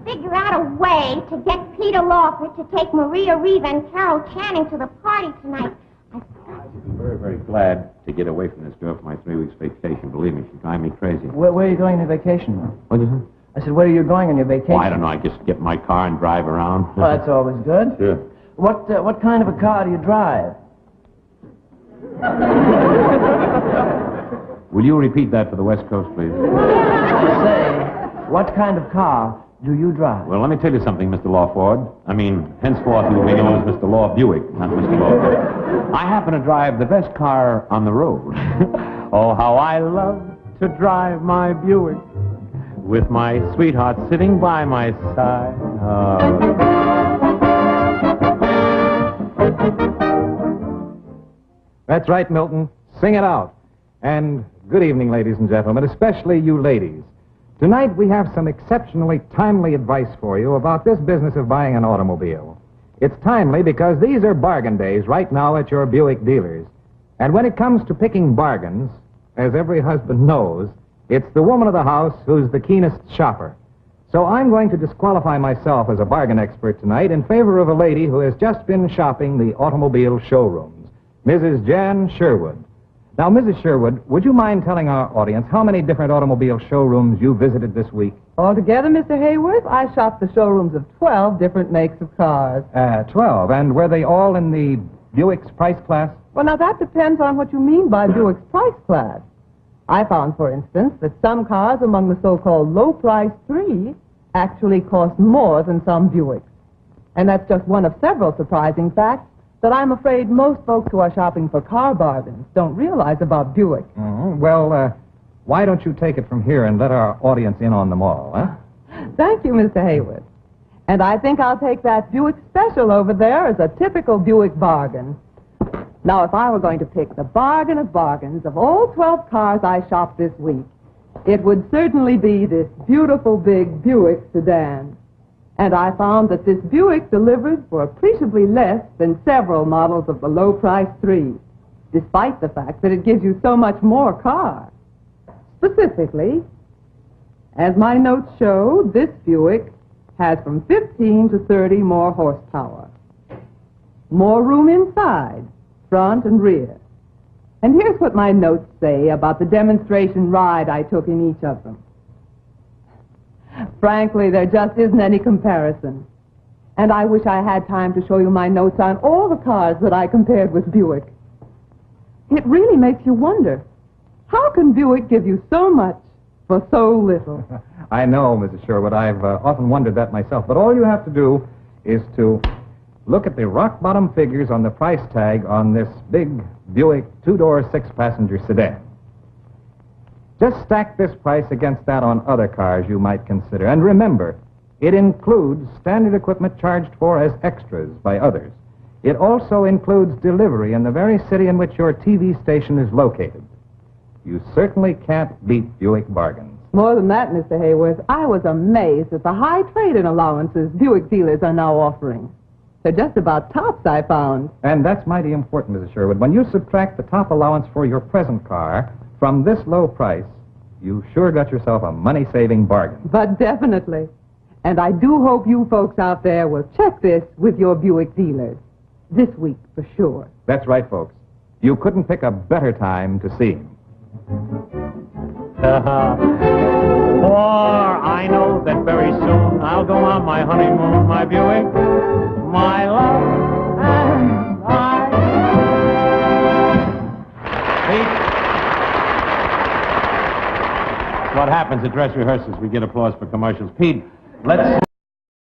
figure out a way to get Peter Lawford to take Maria Reeve and Carol Channing to the party tonight. I'd be very, very glad to get away from this girl for my 3 weeks vacation. Believe me, she'd drive me crazy. Where are you going on your vacation? What is it? I said, where are you going on your vacation? Oh, I don't know. I just get in my car and drive around. Well, that's always good. Sure. What kind of a car do you drive? Will you repeat that for the West Coast, please? Say, what kind of car do you drive? Well, let me tell you something, Mr. Lawford. I mean, henceforth you will be known as Mr. Law Buick, not Mr. Lawford. I happen to drive the best car on the road. Oh, how I love to drive my Buick with my sweetheart sitting by my side. That's right, Milton. Sing it out. And good evening, ladies and gentlemen, especially you ladies. Tonight we have some exceptionally timely advice for you about this business of buying an automobile. It's timely because these are bargain days right now at your Buick dealers. And when it comes to picking bargains, as every husband knows, it's the woman of the house who's the keenest shopper. So I'm going to disqualify myself as a bargain expert tonight in favor of a lady who has just been shopping the automobile showrooms, Mrs. Jan Sherwood. Now, Mrs. Sherwood, would you mind telling our audience how many different automobile showrooms you visited this week? Altogether, Mr. Hayworth, I shopped the showrooms of 12 different makes of cars. 12. And were they all in the Buick's price class? Well, now, that depends on what you mean by Buick's price class. I found, for instance, that some cars among the so-called low-price 3 actually cost more than some Buicks. And that's just one of several surprising facts that I'm afraid most folks who are shopping for car bargains don't realize about Buick. Mm-hmm. Well, why don't you take it from here and let our audience in on them all, huh? Thank you, Mr. Hayworth. And I think I'll take that Buick Special over there as a typical Buick bargain. Now, if I were going to pick the bargain of bargains of all 12 cars I shopped this week, it would certainly be this beautiful big Buick sedan. And I found that this Buick delivered for appreciably less than several models of the low-price 3, despite the fact that it gives you so much more car. Specifically, as my notes show, this Buick has from 15 to 30 more horsepower. More room inside, front and rear. And here's what my notes say about the demonstration ride I took in each of them. Frankly, there just isn't any comparison. And I wish I had time to show you my notes on all the cars that I compared with Buick. It really makes you wonder, how can Buick give you so much for so little? I know, Mrs. Sherwood. I've often wondered that myself. But all you have to do is to look at the rock-bottom figures on the price tag on this big Buick two-door, six-passenger sedan. Just stack this price against that on other cars you might consider. And remember, it includes standard equipment charged for as extras by others. It also includes delivery in the very city in which your TV station is located. You certainly can't beat Buick bargains. More than that, Mr. Hayworth, I was amazed at the high trade-in allowances Buick dealers are now offering. They're just about tops, I found. And that's mighty important, Mrs. Sherwood. When you subtract the top allowance for your present car from this low price, you sure got yourself a money-saving bargain. But definitely. And I do hope you folks out there will check this with your Buick dealers. This week, for sure. That's right, folks. You couldn't pick a better time to see him. For I know that very soon I'll go on my honeymoon, my Buick, my love, and I. Pete, what happens at dress rehearsals? We get applause for commercials. Pete, let's...